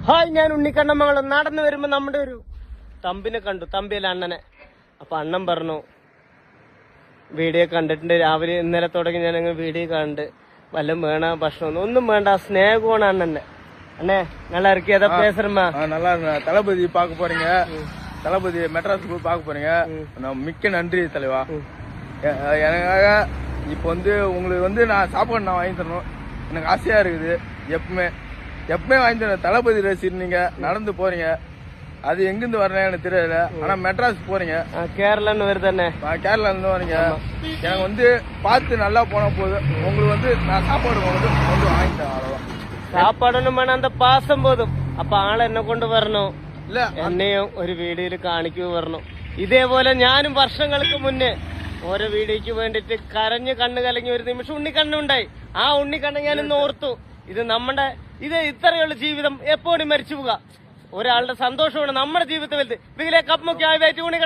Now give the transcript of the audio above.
Hi, ഞാൻ ഉണ്ണിക്കണ്ണമംഗളം. നടന്നു വരുമ്പോ നമ്മുടെ ഒരു തമ്പിനെ കണ്ടു, തമ്പിയല്ല അണ്ണനെ. അപ്പൊ അണ്ണൻ പറഞ്ഞു വീഡിയോ കണ്ടിട്ടുണ്ട്, രാവിലെ ഇന്നലെ തുടങ്ങി ഞാൻ വീഡിയോ കണ്ട് വല്ലതും വേണ ഭക്ഷണം ഒന്നും വേണ്ട, സ്നേഹമാണ് അണ്ണന്റെ. அண்ணே நல்லா இருக்கு. எதை பேசுறமா? நல்லா இருக்கு. தளபதி பார்க்க போறீங்க, தளபதி மெட்ராஸ் போய் பார்க்க போறீங்க. மிக்க நன்றி தலைவா. எனக்காக இப்போ உங்களுக்கு நான் சாப்பாடு நான் வாங்கி தரணும், எனக்கு ஆசையா இருக்குது. எப்பவுமே வாங்கி தரணும். தளபதி ரசிகர் நீங்க நடந்து போறீங்க, அது எங்கிருந்து வரணும் எனக்கு தெரியல. ஆனா மெட்ராஸ் போறீங்க, கேரளான்னு வருதானே? கேரளா இருந்து வரீங்க. எனக்கு பார்த்து நல்லா போன போது உங்களுக்கு நான் சாப்பாடு வாங்கி தரேன். அவ்வளவுதான். சாப்பாடൊന്നും വേണം, அந்த പാസം പോതും. അപ്പൊ ആളെ എന്നെ കൊണ്ട് വരണം, എന്നെയും ഒരു വീഡിയോയിൽ കാണിക്കുക വരണം. ഇതേപോലെ ഞാനും വർഷങ്ങൾക്ക് മുന്നേ ഓരോ വീഡിയോക്ക് വേണ്ടിട്ട് കരഞ്ഞ് കണ്ണു കലങ്ങി ഒരു നിമിഷം ഉണ്ണിക്കണ്ണുണ്ടായി. ആ ഉണ്ണിക്കണ്ണ ഞാൻ ഇന്ന് ഓർത്തു. ഇത് ഇത്രയുള്ള ജീവിതം എപ്പോഴും മരിച്ചു പോവുക. ഒരാളുടെ സന്തോഷമാണ് നമ്മുടെ ജീവിതത്തിൽ വലുത്. ഇതിലെ കപ്പ് മുഖ്യ ഉണ്ണിക്കണ്ണ